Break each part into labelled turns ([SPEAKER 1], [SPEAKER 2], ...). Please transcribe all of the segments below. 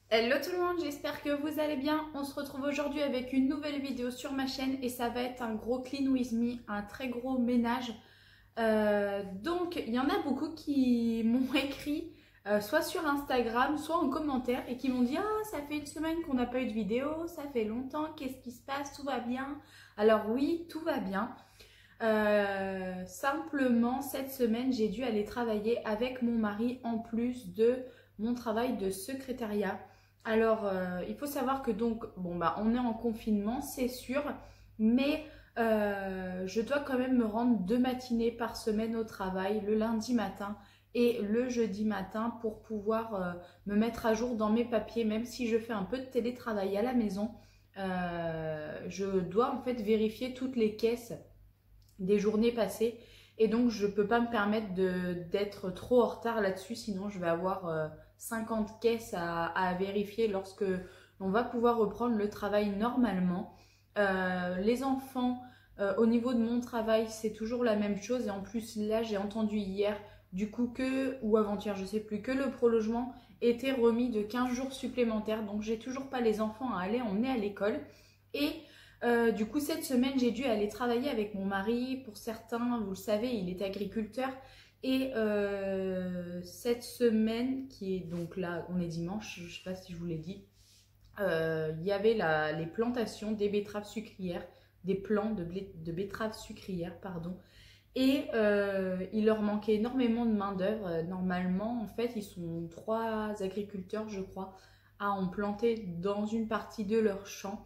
[SPEAKER 1] Hello tout le monde, j'espère que vous allez bien. On se retrouve aujourd'hui avec une nouvelle vidéo sur ma chaîne et ça va être un gros clean with me, un très gros ménage. Donc il y en a beaucoup qui m'ont écrit soit sur Instagram, soit en commentaire et qui m'ont dit «Ah, ça fait une semaine qu'on n'a pas eu de vidéo, ça fait longtemps, qu'est-ce qui se passe? Tout va bien?» Alors oui, tout va bien. Simplement, cette semaine, j'ai dû aller travailler avec mon mari en plus de mon travail de secrétariat. Alors, il faut savoir que donc, bon, bah, on est en confinement, c'est sûr, mais je dois quand même me rendre 2 matinées par semaine au travail, le lundi matin et le jeudi matin pour pouvoir me mettre à jour dans mes papiers, même si je fais un peu de télétravail à la maison. Je dois en fait vérifier toutes les caisses des journées passées et donc je peux pas me permettre d'être trop en retard là-dessus, sinon je vais avoir 50 caisses à vérifier lorsque on va pouvoir reprendre le travail normalement. Les enfants, au niveau de mon travail, c'est toujours la même chose et en plus là j'ai entendu hier du coup que, ou avant-hier je sais plus, que le prolongement était remis de 15 jours supplémentaires, donc j'ai toujours pas les enfants à aller emmener à l'école et du coup, cette semaine, j'ai dû aller travailler avec mon mari. Pour certains, vous le savez, il est agriculteur. Et cette semaine, qui est donc là, on est dimanche, je ne sais pas si je vous l'ai dit, il y avait les plantations des betteraves sucrières, des plants de betteraves sucrières, pardon. Et il leur manquait énormément de main-d'œuvre. Normalement, en fait, ils sont 3 agriculteurs, je crois, à en planter dans une partie de leur champ.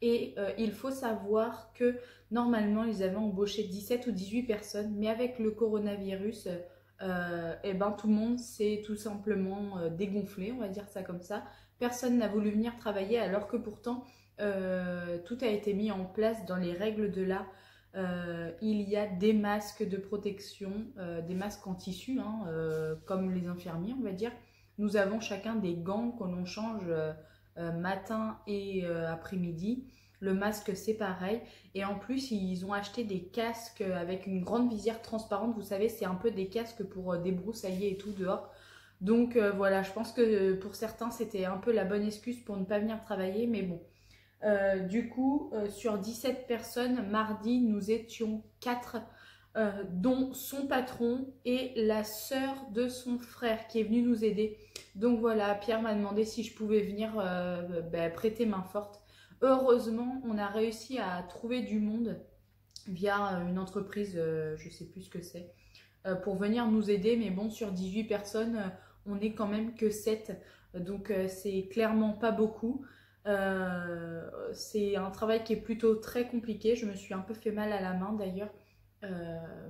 [SPEAKER 1] Et il faut savoir que normalement, ils avaient embauché 17 ou 18 personnes, mais avec le coronavirus, eh ben, tout le monde s'est tout simplement dégonflé, on va dire ça comme ça. Personne n'a voulu venir travailler alors que pourtant, tout a été mis en place dans les règles de l'art. Il y a des masques de protection, des masques en tissu, hein, comme les infirmiers, on va dire. Nous avons chacun des gants que l'on change matin et après-midi. Le masque, c'est pareil. Et en plus, ils ont acheté des casques avec une grande visière transparente. Vous savez, c'est un peu des casques pour débroussailler et tout dehors. Donc voilà, je pense que pour certains, c'était un peu la bonne excuse pour ne pas venir travailler. Mais bon, du coup, sur 17 personnes, mardi, nous étions 4, dont son patron et la sœur de son frère qui est venu nous aider. Donc voilà, Pierre m'a demandé si je pouvais venir prêter main forte. Heureusement, on a réussi à trouver du monde via une entreprise, je ne sais plus ce que c'est, pour venir nous aider. Mais bon, sur 18 personnes, on n'est quand même que 7. Donc c'est clairement pas beaucoup. C'est un travail qui est plutôt très compliqué. Je me suis un peu fait mal à la main d'ailleurs.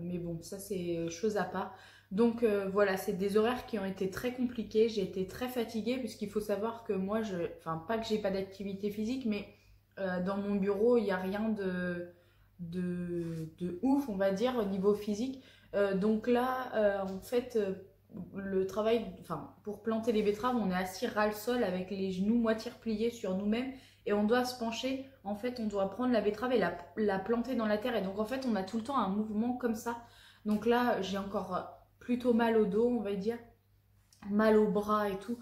[SPEAKER 1] Mais bon, ça c'est chose à part. Donc voilà, c'est des horaires qui ont été très compliqués. J'ai été très fatiguée puisqu'il faut savoir que moi, enfin pas que j'ai pas d'activité physique, mais dans mon bureau, il n'y a rien de ouf, on va dire, au niveau physique. Donc là, en fait, le travail, enfin, pour planter les betteraves, on est assis ras le sol avec les genoux moitié repliés sur nous-mêmes et on doit se pencher. En fait, on doit prendre la betterave et la planter dans la terre. Et donc, en fait, on a tout le temps un mouvement comme ça. Donc là, j'ai encore plutôt mal au dos, on va dire, mal au bras et tout.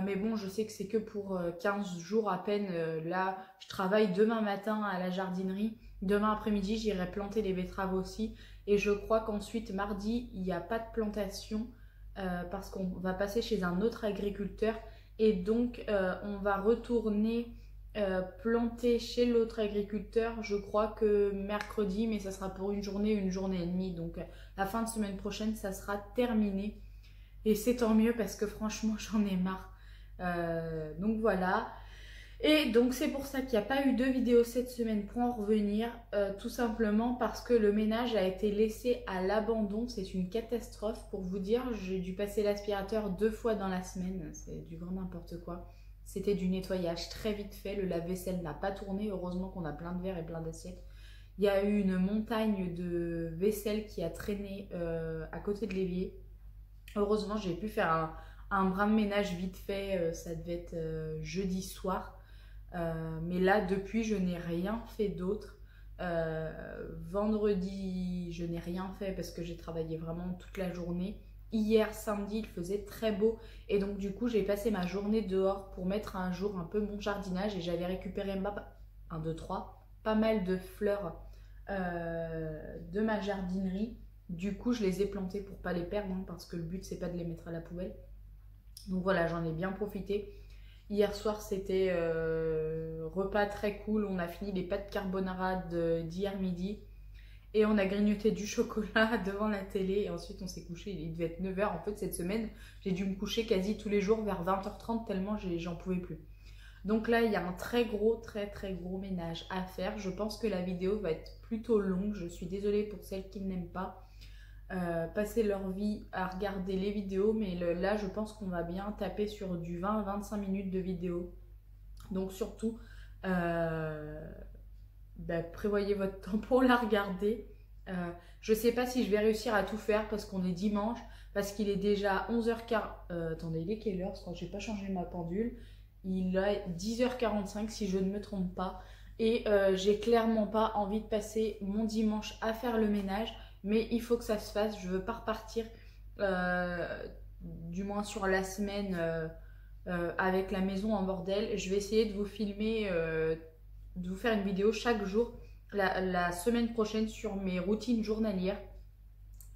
[SPEAKER 1] Mais bon, je sais que c'est que pour 15 jours à peine. Là, je travaille demain matin à la jardinerie. Demain après-midi, j'irai planter les betteraves aussi. Et je crois qu'ensuite, mardi, il n'y a pas de plantation parce qu'on va passer chez un autre agriculteur. Et donc, on va retourner planter chez l'autre agriculteur, je crois que mercredi, mais ça sera pour une journée et demie. Donc, la fin de semaine prochaine, ça sera terminé. Et c'est tant mieux parce que franchement, j'en ai marre. Donc voilà. Et donc c'est pour ça qu'il n'y a pas eu de vidéo cette semaine pour en revenir. Tout simplement parce que le ménage a été laissé à l'abandon. C'est une catastrophe pour vous dire. J'ai dû passer l'aspirateur 2 fois dans la semaine. C'est du grand n'importe quoi. C'était du nettoyage très vite fait. Le lave-vaisselle n'a pas tourné. Heureusement qu'on a plein de verres et plein d'assiettes. Il y a eu une montagne de vaisselle qui a traîné à côté de l'évier. Heureusement, j'ai pu faire un brin de ménage vite fait. Ça devait être jeudi soir. Mais là, depuis, je n'ai rien fait d'autre. Vendredi, je n'ai rien fait parce que j'ai travaillé vraiment toute la journée. hier samedi, il faisait très beau. Et donc du coup, j'ai passé ma journée dehors pour mettre à jour un peu mon jardinage. Et j'avais récupéré 1, 2, 3, pas mal de fleurs de ma jardinerie. Du coup, je les ai plantées pour pas les perdre, hein, parce que le but, c'est pas de les mettre à la poubelle. Donc voilà, j'en ai bien profité. Hier soir, c'était repas très cool. On a fini les pâtes carbonara d'hier midi. Et on a grignoté du chocolat devant la télé. Et ensuite, on s'est couché. Il devait être 9 h. En fait, cette semaine, j'ai dû me coucher quasi tous les jours vers 20 h 30 tellement j'en pouvais plus. Donc là, il y a un très gros ménage à faire. Je pense que la vidéo va être plutôt longue. Je suis désolée pour celles qui n'aiment pas passer leur vie à regarder les vidéos. Mais là, je pense qu'on va bien taper sur du 20 à 25 minutes de vidéo. Donc surtout, prévoyez votre temps pour la regarder. Je sais pas si je vais réussir à tout faire parce qu'on est dimanche, parce qu'il est déjà 11h15. Attendez, il est quelle heure? Parce que j'ai pas changé ma pendule. Il est 10h45 si je ne me trompe pas. Et j'ai clairement pas envie de passer mon dimanche à faire le ménage. Mais il faut que ça se fasse. Je veux pas repartir, du moins sur la semaine, avec la maison en bordel. Je vais essayer de vous filmer, de vous faire une vidéo chaque jour la semaine prochaine sur mes routines journalières.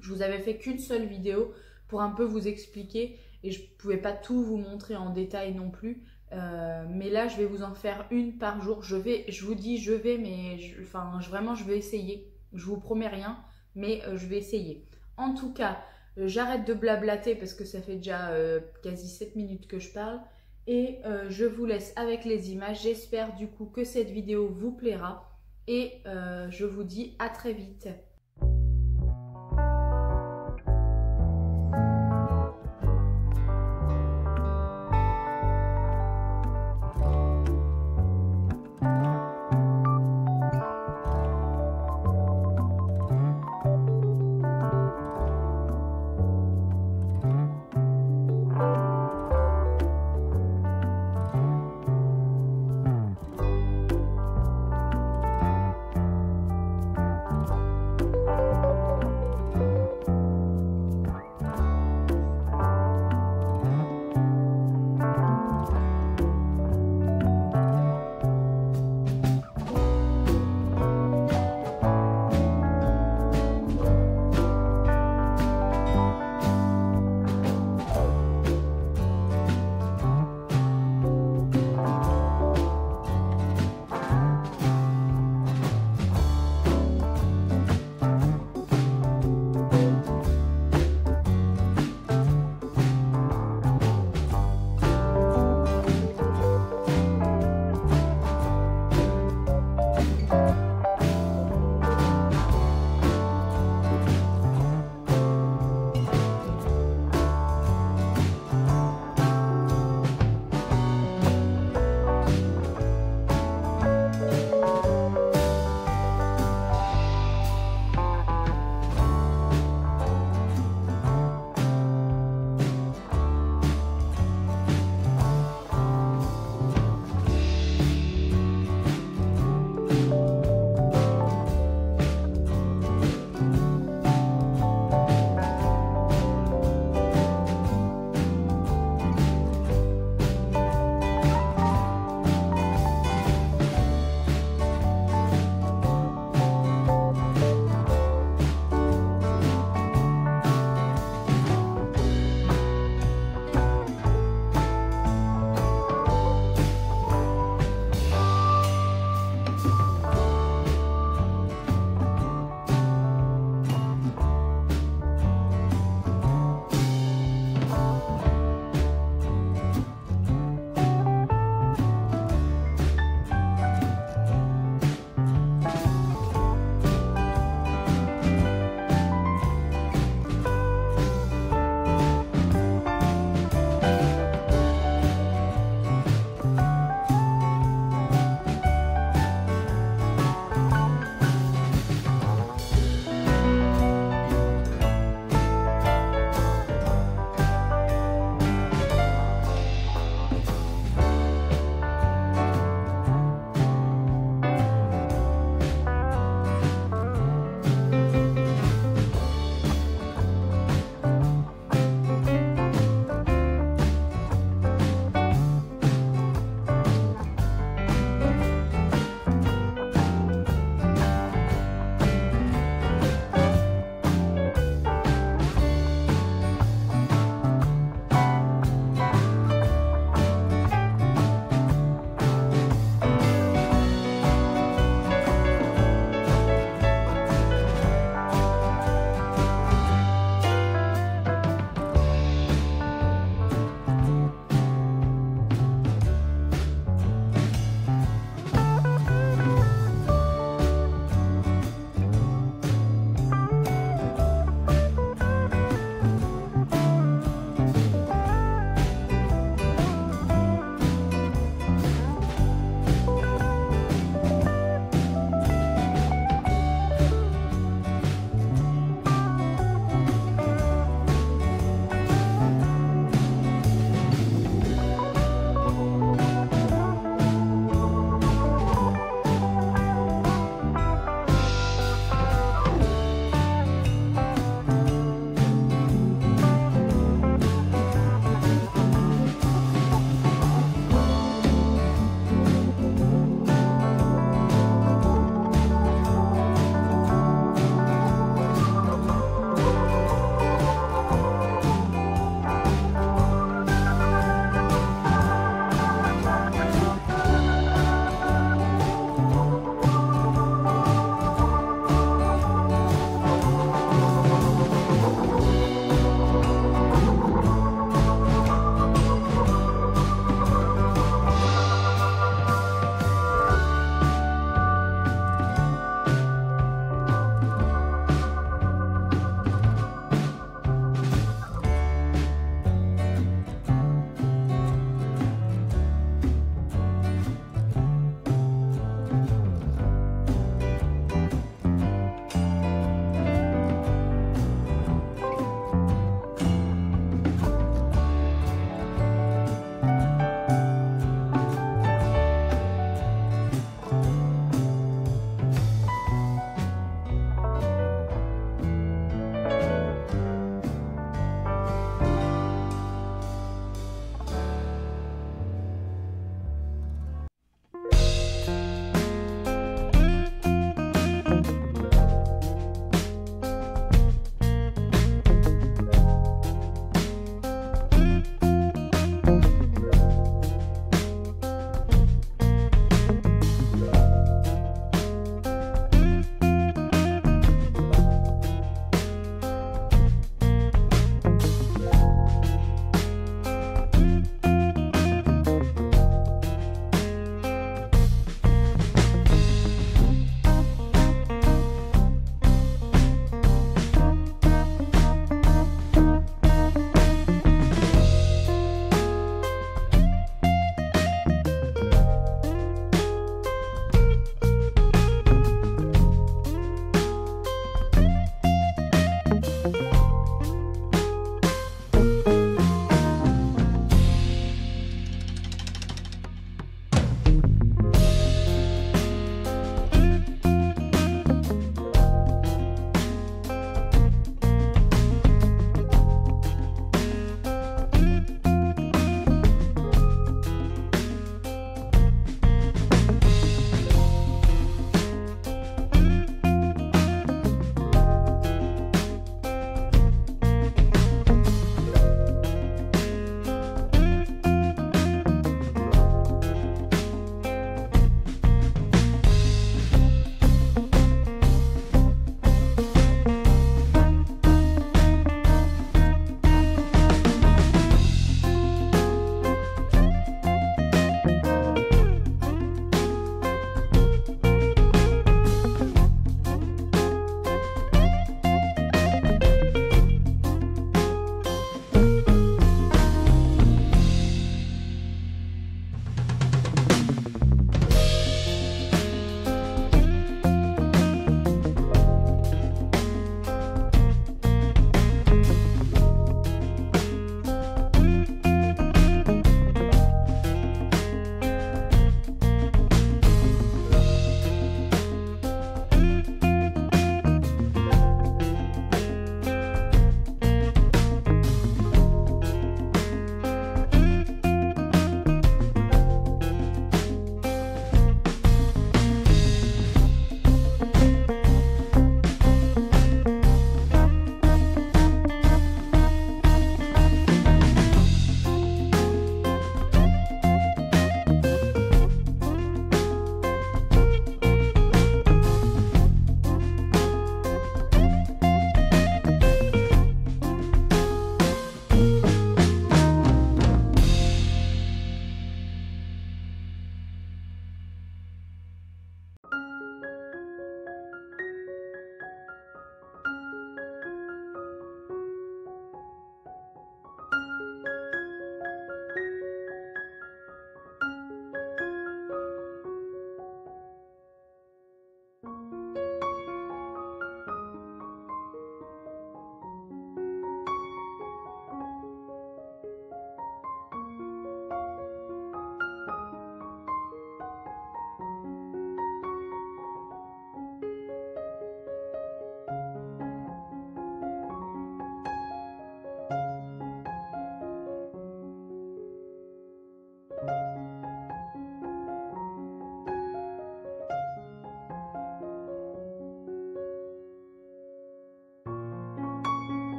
[SPEAKER 1] Je vous avais fait qu'une seule vidéo pour un peu vous expliquer et je ne pouvais pas tout vous montrer en détail non plus. Mais là, je vais vous en faire une par jour. Vraiment, je vais essayer. Je vous promets rien, mais je vais essayer. En tout cas, j'arrête de blablater parce que ça fait déjà quasi 7 minutes que je parle. Et je vous laisse avec les images. J'espère du coup que cette vidéo vous plaira. Et je vous dis à très vite.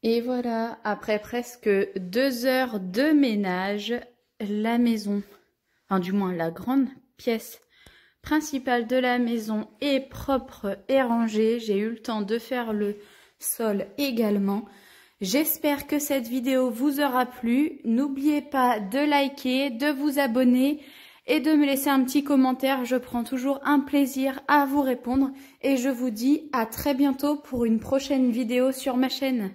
[SPEAKER 1] Et voilà, après presque 2 heures de ménage, la maison, enfin du moins la grande pièce principale de la maison est propre et rangée. J'ai eu le temps de faire le sol également. J'espère que cette vidéo vous aura plu. N'oubliez pas de liker, de vous abonner et de me laisser un petit commentaire. Je prends toujours un plaisir à vous répondre et je vous dis à très bientôt pour une prochaine vidéo sur ma chaîne.